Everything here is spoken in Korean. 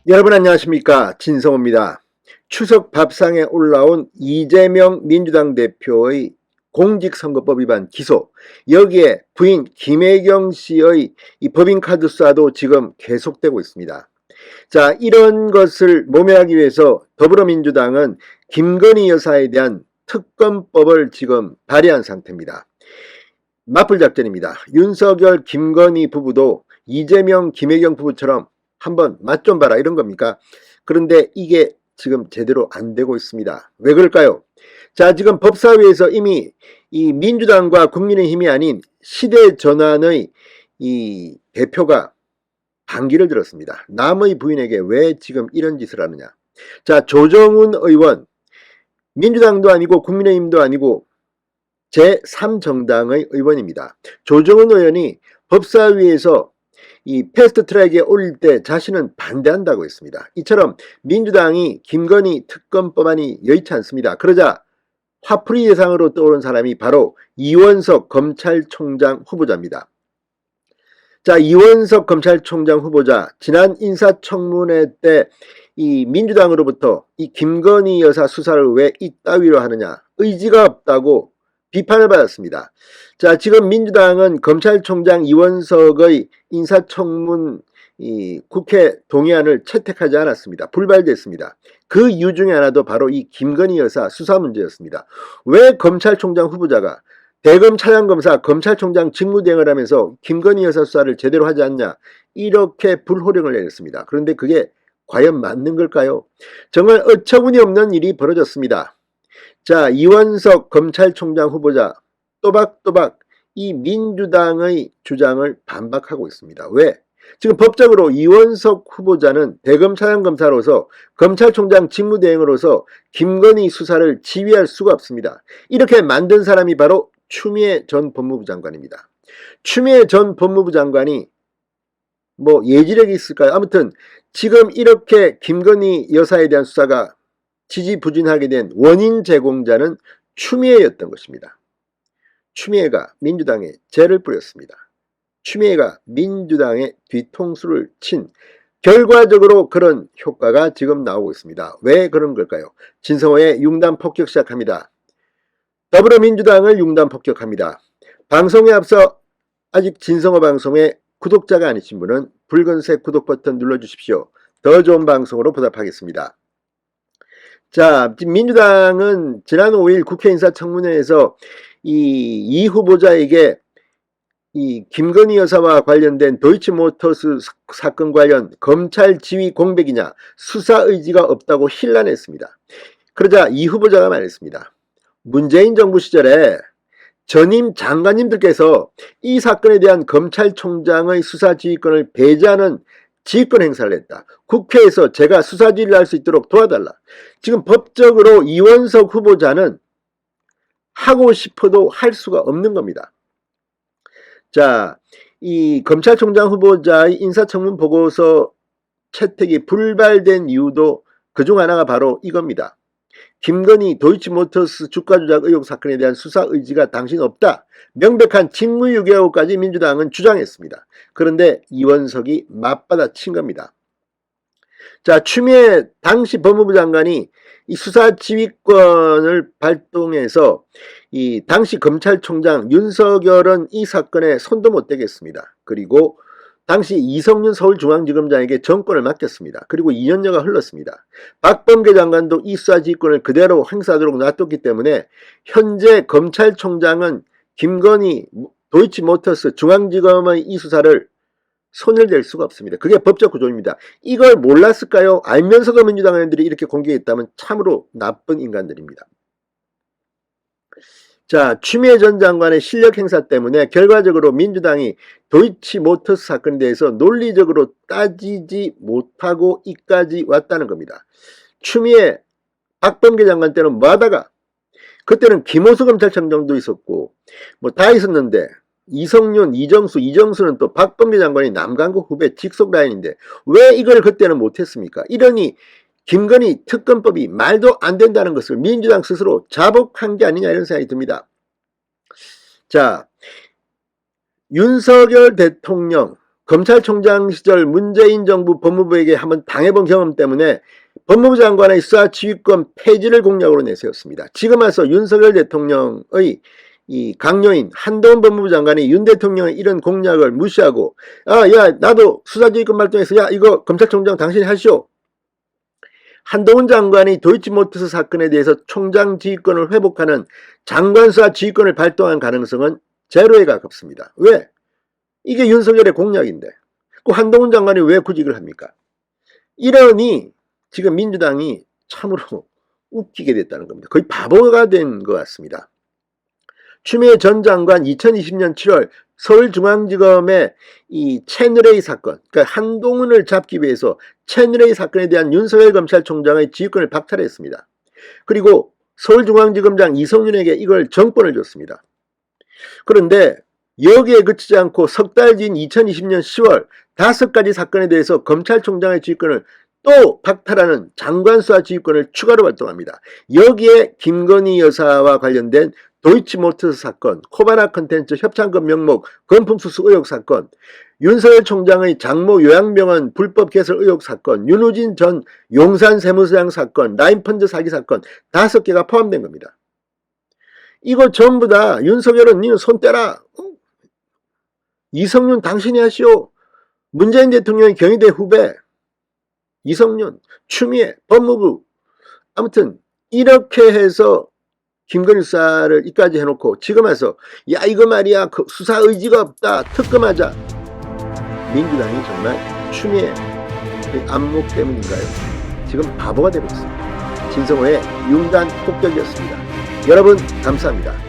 여러분 안녕하십니까, 진성호입니다. 추석 밥상에 올라온 이재명 민주당 대표의 공직선거법 위반 기소, 여기에 부인 김혜경 씨의 이 법인카드 수사도 지금 계속되고 있습니다. 자, 이런 것을 모면하기 위해서 더불어민주당은 김건희 여사에 대한 특검법을 지금 발의한 상태입니다. 맞불 작전입니다. 윤석열 김건희 부부도 이재명 김혜경 부부처럼 한번 맛 좀 봐라, 이런 겁니까? 그런데 이게 지금 제대로 안 되고 있습니다. 왜 그럴까요? 자, 지금 법사위에서 이미 이 민주당과 국민의힘이 아닌 시대전환의 이 대표가 반기를 들었습니다. 남의 부인에게 왜 지금 이런 짓을 하느냐. 자, 조정훈 의원, 민주당도 아니고 국민의힘도 아니고 제3정당의 의원입니다. 조정훈 의원이 법사위에서 이 패스트트랙에 올릴 때 자신은 반대한다고 했습니다. 이처럼 민주당이 김건희 특검법안이 여의치 않습니다. 그러자 화풀이 대상으로 떠오른 사람이 바로 이원석 검찰총장 후보자입니다. 자, 이원석 검찰총장 후보자, 지난 인사청문회 때 이 민주당으로부터 이 김건희 여사 수사를 왜 이따위로 하느냐, 의지가 없다고 비판을 받았습니다. 자, 지금 민주당은 검찰총장 이원석의 인사청문 국회 동의안을 채택하지 않았습니다. 불발됐습니다. 그 이유 중에 하나도 바로 이 김건희 여사 수사 문제였습니다. 왜 검찰총장 후보자가 대검 차장검사 검찰총장 직무대행을 하면서 김건희 여사 수사를 제대로 하지 않냐, 이렇게 불호령을 내렸습니다. 그런데 그게 과연 맞는 걸까요? 정말 어처구니 없는 일이 벌어졌습니다. 자, 이원석 검찰총장 후보자 또박또박 이 민주당의 주장을 반박하고 있습니다. 왜? 지금 법적으로 이원석 후보자는 대검 차장검사로서 검찰총장 직무대행으로서 김건희 수사를 지휘할 수가 없습니다. 이렇게 만든 사람이 바로 추미애 전 법무부 장관입니다. 추미애 전 법무부 장관이 뭐 예지력이 있을까요? 아무튼 지금 이렇게 김건희 여사에 대한 수사가 지지부진하게 된 원인 제공자는 추미애였던 것입니다. 추미애가 민주당에 죄를 뿌렸습니다. 추미애가 민주당의 뒤통수를 친, 결과적으로 그런 효과가 지금 나오고 있습니다. 왜 그런 걸까요? 진성호의 융단 폭격 시작합니다. 더불어민주당을 융단 폭격합니다. 방송에 앞서 아직 진성호 방송에 구독자가 아니신 분은 붉은색 구독 버튼 눌러주십시오. 더 좋은 방송으로 보답하겠습니다. 자, 민주당은 지난 5일 국회 인사청문회에서 이 후보자에게 이 김건희 여사와 관련된 도이치모터스 사건 관련 검찰 지휘 공백이냐, 수사 의지가 없다고 힐난했습니다. 그러자 이 후보자가 말했습니다. 문재인 정부 시절에 전임 장관님들께서 이 사건에 대한 검찰총장의 수사 지휘권을 배제하는 지휘권 행사를 했다. 국회에서 제가 수사 지휘를 할 수 있도록 도와달라. 지금 법적으로 이원석 후보자는 하고 싶어도 할 수가 없는 겁니다. 자, 이 검찰총장 후보자의 인사청문 보고서 채택이 불발된 이유도 그중 하나가 바로 이겁니다. 김건희 도이치모터스 주가 조작 의혹 사건에 대한 수사 의지가 당신 없다, 명백한 직무유기라고까지 민주당은 주장했습니다. 그런데 이원석이 맞받아친 겁니다. 자, 추미애 당시 법무부 장관이 이 수사 지휘권을 발동해서 이 당시 검찰총장 윤석열은 이 사건에 손도 못 대겠습니다. 그리고 당시 이성윤 서울중앙지검장에게 정권을 맡겼습니다. 그리고 2년여가 흘렀습니다. 박범계 장관도 이 수사 지휘권을 그대로 행사하도록 놔뒀기 때문에 현재 검찰총장은 김건희 도이치모터스 중앙지검의 이 수사를 손을 댈 수가 없습니다. 그게 법적 구조입니다. 이걸 몰랐을까요? 알면서도 민주당 의원들이 이렇게 공격했다면 참으로 나쁜 인간들입니다. 자, 추미애 전 장관의 실력 행사 때문에 결과적으로 민주당이 도이치모터스 사건에 대해서 논리적으로 따지지 못하고 이까지 왔다는 겁니다. 추미애 박범계 장관 때는 뭐 하다가, 그때는 김호수 검찰청장도 있었고 뭐 다 있었는데, 이성윤, 이정수는 또 박범계 장관이 남강구 후배 직속 라인인데 왜 이걸 그때는 못했습니까? 이러니 김건희 특검법이 말도 안 된다는 것을 민주당 스스로 자복한 게 아니냐, 이런 생각이 듭니다. 자, 윤석열 대통령 검찰총장 시절 문재인 정부 법무부에게 한번 당해본 경험 때문에 법무부 장관의 수사지휘권 폐지를 공약으로 내세웠습니다. 지금 와서 윤석열 대통령의 이 강요인 한동훈 법무부 장관이 윤 대통령의 이런 공약을 무시하고 야 나도 수사지휘권 발동해서 야 이거 검찰총장 당신이 하시오. 한동훈 장관이 도이치모터스 사건에 대해서 총장 지휘권을 회복하는 장관 수사 지휘권을 발동한 가능성은 제로에 가깝습니다. 왜? 이게 윤석열의 공약인데 그 한동훈 장관이 왜 구직을 합니까? 이러니 지금 민주당이 참으로 웃기게 됐다는 겁니다. 거의 바보가 된 것 같습니다. 추미애 전 장관 2020년 7월 서울중앙지검의 이 채널A 사건, 그러니까 한동훈을 잡기 위해서 채널A 사건에 대한 윤석열 검찰총장의 지휘권을 박탈했습니다. 그리고 서울중앙지검장 이성윤에게 이걸 정권을 줬습니다. 그런데 여기에 그치지 않고 석 달 뒤인 2020년 10월 5가지 사건에 대해서 검찰총장의 지휘권을 또 박탈하는 장관 수사 지휘권을 추가로 발동합니다. 여기에 김건희 여사와 관련된 도이치모터스 사건, 코바나 컨텐츠 협찬금 명목 건품수수 의혹 사건, 윤석열 총장의 장모 요양병원 불법 개설 의혹 사건, 윤우진 전 용산 세무서장 사건, 라인펀드 사기 사건 5개가 포함된 겁니다. 이거 전부 다 윤석열은 니는 손 떼라. 이성윤 당신이 하시오. 문재인 대통령의 경희대 후배 이성윤, 추미애, 법무부 아무튼 이렇게 해서 김건희 수사를 이까지 해놓고 지금 와서 야 이거 말이야 그 수사 의지가 없다 특검하자. 민주당이 정말 추미애 안목 때문인가요? 지금 바보가 되고 있습니다. 진성호의 융단 폭격이었습니다. 여러분 감사합니다.